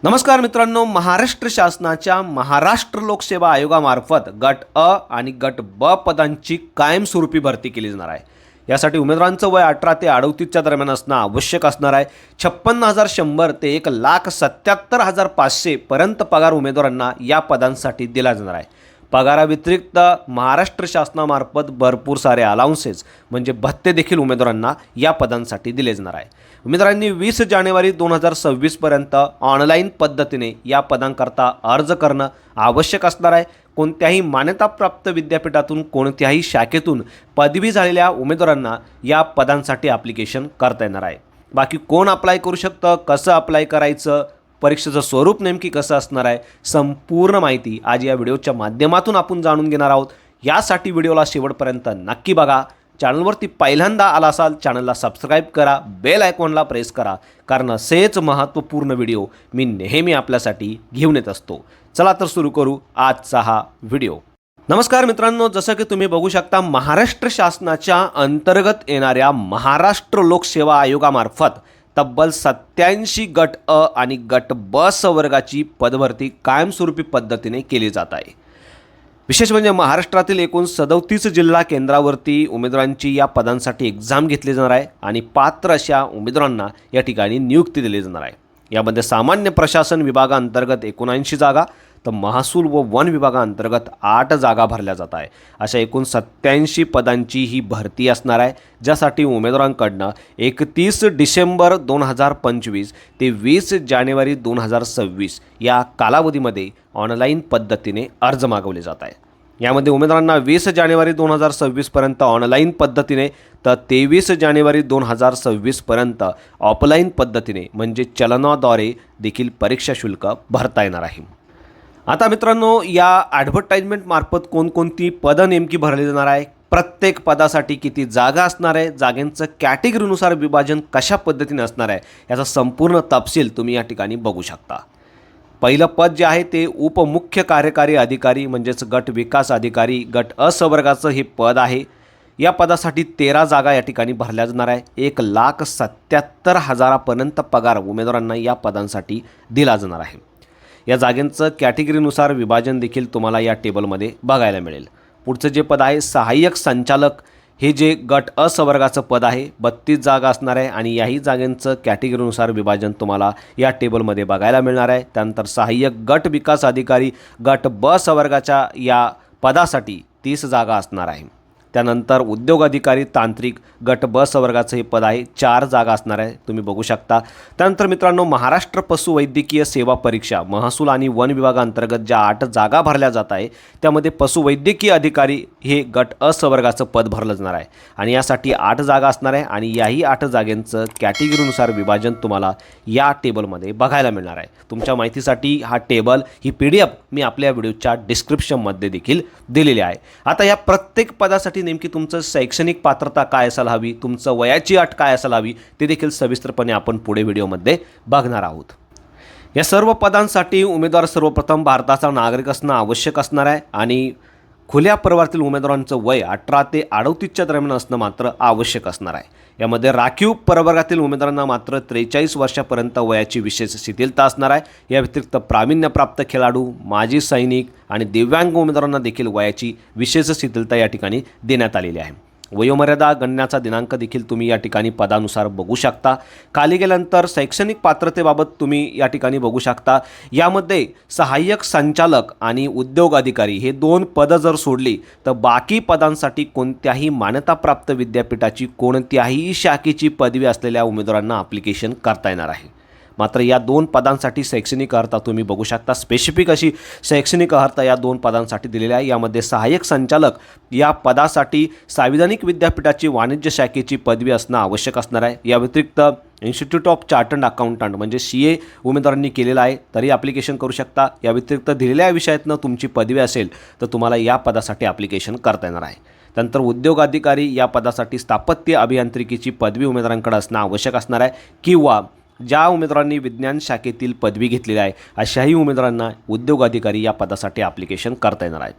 नमस्कार मित्रांनो, महाराष्ट्र शासनाच्या महाराष्ट्र लोकसेवा आयोगामार्फत गट अ आणि गट ब पदांची कायमस्वरूपी भरती केली जाणार आहे। यासाठी उमेदवारांचं वय 18 ते 38च्या दरम्यान असणं आवश्यक असणार आहे। 56,100 ते 1,77,500 पर्यंत पगार उमेदवारांना या पदांसाठी दिला जाणार आहे। पगाराव्यतिरिक्त महाराष्ट्र शासनामार्फत भरपूर सारे अलाउन्सेस म्हणजे भत्ते देखील उमेदवारांना या पदांसाठी दिले जाणार आहे। उमेदवारांनी 20 जानेवारी 2026 पर्यंत ऑनलाईन पद्धतीने या पदांकरता अर्ज करणं आवश्यक असणार आहे। कोणत्याही मान्यताप्राप्त विद्यापीठातून कोणत्याही शाखेतून पदवी झालेल्या उमेदवारांना या पदांसाठी ॲप्लिकेशन करता येणार आहे। बाकी कोण अप्लाय करू शकतं, कसं अप्लाय करायचं, परीक्षेचं स्वरूप नेमकी कसं असणार आहे, संपूर्ण माहिती आज या व्हिडिओच्या माध्यमातून आपण जाणून घेणार आहोत। यासाठी व्हिडिओला शेवटपर्यंत नक्की बघा। चॅनलवरती पहिल्यांदा आला असाल चॅनलला सबस्क्राईब करा, बेल आयकॉनला प्रेस करा, कारण असेच महत्त्वपूर्ण व्हिडिओ मी नेहमी आपल्यासाठी घेऊन येत असतो। चला तर सुरू करू आजचा हा व्हिडिओ। नमस्कार मित्रांनो, जसं की तुम्ही बघू शकता, महाराष्ट्र शासनाच्या अंतर्गत येणाऱ्या महाराष्ट्र लोकसेवा आयोगामार्फत तब्बल 87 गट अ आणि गट ब वर्गाची पदभरती कायमस्वरूपी पद्धतीने केली जात आहे। विशेष म्हणजे महाराष्ट्रातील एकूण 37 जिल्हा केंद्रावरती उमेदवारांची या पदांसाठी एक्झाम घेतली जाणार आहे आणि पात्र अशा उमेदवारांना या ठिकाणी नियुक्ती दिली जाणार आहे। यामध्ये सामान्य प्रशासन विभागाअंतर्गत 79 जागा, तर महसूल व वन विभागाअंतर्गत 8 जागा भरल्या जात आहे। अशा एकूण 87 पदांची ही भरती असणार आहे, ज्यासाठी उमेदवारांकडनं 31 डिसेंबर 2025 ते 20 जानेवारी 2026 या कालावधीमध्ये ऑनलाईन पद्धतीने अर्ज मागवले जात आहे। यामध्ये उमेदवारांना 20 जानेवारी 2026 पर्यंत ऑनलाईन पद्धतीने, तर 23 जानेवारी 2026 पर्यंत ऑफलाईन पद्धतीने म्हणजे चलनाद्वारे देखील परीक्षा शुल्क भरता येणार आहे। आता मित्रांनो, या ॲडव्हर्टाइजमेंट मार्फत कोणकोणती पदं नेमकी भरली जाणार आहे, प्रत्येक पदासाठी किती जागा असणार आहे, जागांचं कॅटेगरीनुसार विभाजन कशा पद्धतीने असणार आहे, याचा संपूर्ण तपशील तुम्ही या ठिकाणी बघू शकता। पहिलं पद जे आहे ते उपमुख्य कार्यकारी अधिकारी म्हणजेच गट विकास अधिकारी गट अ वर्गाचं हे पद आहे। या पदासाठी 13 जागा या ठिकाणी भरल्या जाणार आहे। 1,77,000 पर्यंत पगार उमेदवारांना या पदांसाठी दिला जाणार आहे। या जागांचं कॅटेगरीनुसार विभाजन देखील तुम्हाला या टेबलमध्ये बघायला मिळेल। पुढचं जे पद आहे सहाय्यक संचालक, हे जे गट अ वर्गाचं पद आहे, 32 जागा असणार आहे आणि याही जागांचं कॅटेगरीनुसार विभाजन तुम्हाला या टेबलमध्ये बघायला मिळणार आहे। त्यानंतर सहाय्यक गट विकास अधिकारी गट ब वर्गाच्या या पदासाठी 30 जागा असणार आहे। त्यानंतर उद्योग अधिकारी तांत्रिक गट ब वर्गाचं हे पद आहे, 4 जागा असणार आहे, तुम्ही बघू शकता। त्यानंतर मित्रांनो, महाराष्ट्र पशुवैद्यकीय सेवा परीक्षा महसूल आणि वन विभागाअंतर्गत ज्या 8 जागा भरल्या जात आहे, त्यामध्ये पशुवैद्यकीय अधिकारी हे गट अ वर्गाचं पद भरलं जाणार आहे आणि यासाठी 8 जागा असणार आहे आणि याही 8 जागांचं कॅटेगरीनुसार विभाजन तुम्हाला या टेबलमध्ये बघायला मिळणार आहे। तुमच्या माहितीसाठी हा टेबल, ही PDF मी आपल्या व्हिडिओच्या डिस्क्रिप्शनमध्ये देखील दिलेली आहे। आता या प्रत्येक पदासाठी नेमकी तुमचं शैक्षणिक पात्रता काय असायला हवी, तुमचं वयाची अट काय असायला हवी, ते देखील सविस्तरपणे आपण पुढे व्हिडिओमध्ये बघणार आहोत। या सर्व पदांसाठी उमेदवार सर्वप्रथम भारताचा नागरिक असणं आवश्यक असणार आहे आणि खुल्या प्रवर्गातील उमेदवारांचं वय 18 ते 38च्या दरम्यान असणं मात्र आवश्यक असणार आहे। यामध्ये राखीव प्रवर्गातील उमेदवारांना मात्र 43 वर्षापर्यंत वयाची विशेष शिथिलता असणार आहे। या व्यतिरिक्त प्रावीण्यप्राप्त खेळाडू, माजी सैनिक आणि दिव्यांग उमेदवारांना देखील वयाची विशेष शिथिलता या ठिकाणी देण्यात आलेली आहे। वयोमर्यादा गणण्याचा दिनांक देखील तुम्ही या ठिकाणी पदानुसार बघू शकता। खाली गेल्यानंतर शैक्षणिक पात्रतेबाबत तुम्ही या ठिकाणी बघू शकता। यामध्ये सहाय्यक संचालक आणि उद्योग अधिकारी हे 2 पदं जर सोडली, तर बाकी पदांसाठी कोणत्याही मान्यताप्राप्त विद्यापीठाची कोणत्याही शाखेची पदवी असलेल्या उमेदवारांना ॲप्लिकेशन करता येणार आहे। मात्र या 2 पदांसाठी शैक्षणिक अर्हता तुम्ही बघू शकता। स्पेसिफिक अशी शैक्षणिक अर्हता या 2 पदांसाठी दिलेली आहे। यामध्ये सहाय्यक संचालक या पदासाठी संविधानिक विद्यापीठाची वाणिज्य शाखेची पदवी असणं आवश्यक असणार आहे। या व्यतिरिक्त इन्स्टिट्यूट ऑफ चार्टर्ड अकाउंटंट म्हणजे CA उमेदवारांनी केलेलं आहे, तरी ॲप्लिकेशन करू शकता। या व्यतिरिक्त दिलेल्या विषयातनं तुमची पदवी असेल तर तुम्हाला या पदासाठी ॲप्लिकेशन करता येणार आहे। त्यानंतर उद्योग अधिकारी या पदासाठी स्थापत्य अभियांत्रिकीची पदवी उमेदवारांकडे असणं आवश्यक असणार आहे किंवा ज्या उमेदवारांनी विज्ञान शाखेतील पदवी घेतलेली आहे अशाही उमेदवारांना उद्योग अधिकारी या पदासाठी ॲप्लिकेशन करता येणार आहे।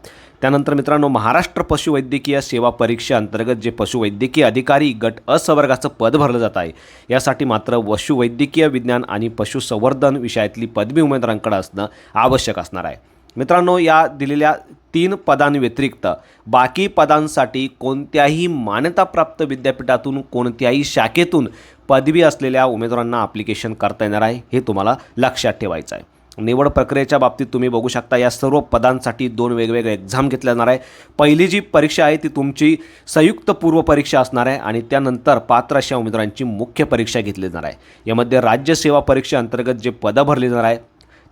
त्यानंतर मित्रांनो, महाराष्ट्र पशुवैद्यकीय सेवा परीक्षा अंतर्गत जे पशुवैद्यकीय अधिकारी गट अ संवर्गाचं पद भरलं जात आहे यासाठी मात्र पशुवैद्यकीय विज्ञान आणि पशुसंवर्धन विषयातली पदवी उमेदवारांकडे असणं आवश्यक असणार आहे। मित्रांनो, या दिलेल्या 3 पदांव्यतिरिक्त बाकी पदांसाठी कोणत्याही मान्यताप्राप्त विद्यापीठातून कोणत्याही शाखेतून पदवी असलेल्या उमेदवारांना ॲप्लिकेशन करता येणार आहे, हे तुम्हाला लक्षात ठेवायचं आहे। निवड प्रक्रियेच्या बाबतीत तुम्ही बघू शकता या सर्व पदांसाठी 2 वेगवेगळे एक्झाम घेतले जाणार आहे। पहिली जी परीक्षा आहे ती तुमची संयुक्त पूर्व परीक्षा असणार आहे आणि त्यानंतर पात्र अशा उमेदवारांची मुख्य परीक्षा घेतली जाणार आहे। यामध्ये राज्य सेवा परीक्षा अंतर्गत जे पदं भरली जाणार आहे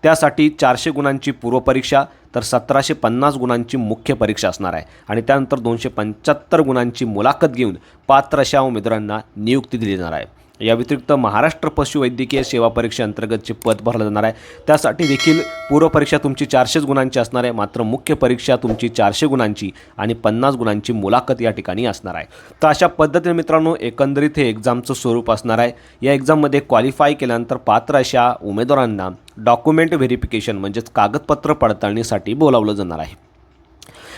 त्यासाठी 400 गुणांची पूर्वपरीक्षा तर 1750 गुणांची मुख्य परीक्षा असणार आहे आणि त्यानंतर 275 गुणांची मुलाखत घेऊन पात्र अशा उमेदवारांना नियुक्ती दिली जाणार आहे। या व्यतिरिक्त महाराष्ट्र पशुवैद्यकीय सेवा परीक्षा अंतर्गतचे पद भरलं जाणार आहे त्यासाठी देखील पूर्वपरीक्षा तुमची 400 गुणांची असणार आहे, मात्र मुख्य परीक्षा तुमची 400 गुणांची आणि 50 गुणांची मुलाखत या ठिकाणी असणार आहे। तर अशा पद्धतीने मित्रांनो एकंदरीत हे एक्झामचं स्वरूप असणार आहे। या एक्झाममध्ये क्वालिफाय केल्यानंतर पात्र अशा उमेदवारांना डॉक्युमेंट व्हेरिफिकेशन म्हणजेच कागदपत्र पडताळणीसाठी बोलावलं जाणार आहे।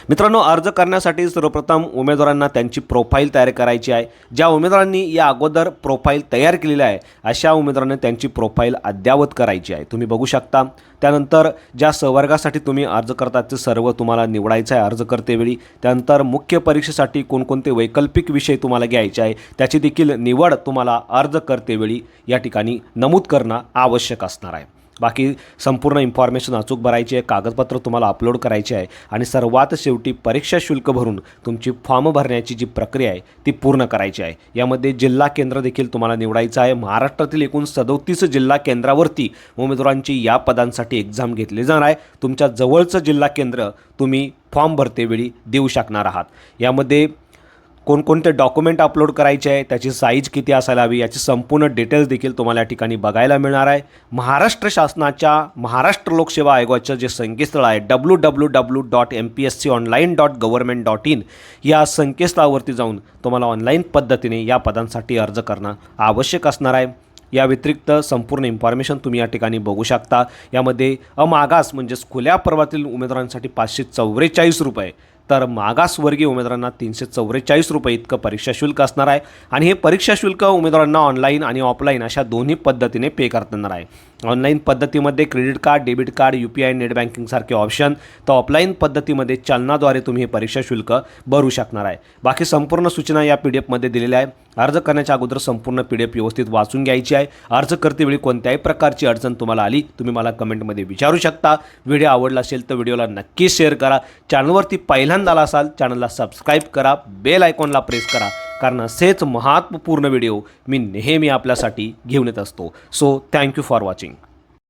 मित्रांनो, अर्ज करण्यासाठी सर्वप्रथम उमेदवारांना त्यांची प्रोफाईल तयार करायची आहे। ज्या उमेदवारांनी या अगोदर प्रोफाईल तयार केलेली आहे अशा उमेदवारांनी त्यांची प्रोफाईल अद्ययावत करायची आहे, तुम्ही बघू शकता। त्यानंतर ज्या संवर्गासाठी तुम्ही अर्ज करता ते सर्व तुम्हाला निवडायचं आहे अर्ज करतेवेळी। त्यानंतर मुख्य परीक्षेसाठी कोणकोणते वैकल्पिक विषय तुम्हाला घ्यायचे आहे त्याची देखील निवड तुम्हाला अर्ज करतेवेळी या ठिकाणी नमूद करणं आवश्यक असणार आहे। बाकी संपूर्ण इन्फॉर्मेशन अचूक भरायची आहे, कागदपत्र तुम्हाला अपलोड करायचे आहे आणि सर्वात शेवटी परीक्षा शुल्क भरून तुमची फॉर्म भरण्याची जी प्रक्रिया आहे ती पूर्ण करायची आहे। यामध्ये जिल्हा केंद्र देखील तुम्हाला निवडायचं आहे। महाराष्ट्रातील एकूण 37 जिल्हा केंद्रावरती उमेदवारांची या पदांसाठी एक्झाम घेतली जाणार आहे। तुमच्या जवळचं जिल्हा केंद्र तुम्ही फॉर्म भरतेवेळी देऊ शकणार आहात। यामध्ये कोणकोणते डॉक्युमेंट अपलोड करायचे आहे, त्याची साईज किती असायला हवी याची संपूर्ण डिटेल्स देखील तुम्हाला या ठिकाणी बघायला मिळणार आहे। महाराष्ट्र शासनाच्या महाराष्ट्र लोकसेवा आयोगाचं जे संकेतस्थळ आहे www.mpsconline.government.in या संकेतस्थळावरती जाऊन तुम्हाला ऑनलाईन पद्धतीने या पदांसाठी अर्ज करणं आवश्यक असणार आहे। या व्यतिरिक्त संपूर्ण इन्फॉर्मेशन तुम्ही या ठिकाणी बघू शकता। यामध्ये अमागास म्हणजेच खुल्या प्रवर्गातील उमेदवारांसाठी 544 रुपये तर मागासवर्गीय उमेदवारांना 344 रुपये इतकं परीक्षा शुल्क असणार आहे आणि हे परीक्षा शुल्क उमेदवारांना ऑनलाईन आणि ऑफलाईन अशा दोन्ही पद्धतीने पे करता येणार आहे। ऑनलाईन पद्धतीमध्ये credit card, debit card, UPI, net banking सारखे ऑप्शन, तर ऑफलाईन पद्धतीमध्ये चलनाद्वारे तुम्ही हे परीक्षा शुल्क भरू शकणार आहे। बाकी संपूर्ण सूचना या PDF मध्ये दिलेल्या आहे। अर्ज करण्याच्या अगोदर संपूर्ण PDF व्यवस्थित वाचून घ्यायची आहे। अर्ज करतेवेळी कोणत्याही प्रकारची अडचण तुम्हाला आली तुम्ही मला कमेंटमध्ये विचारू शकता। व्हिडिओ आवडला असेल तर व्हिडिओला नक्की शेअर करा। चॅनलवरती पहिल्यांदा आला असाल चॅनलला सबस्क्राईब करा, बेल आयकॉनला प्रेस करा, कारण असेच महत्त्वपूर्ण व्हिडिओ मी नेहमी आपल्यासाठी घेऊन येत असतो। So thank you for watching.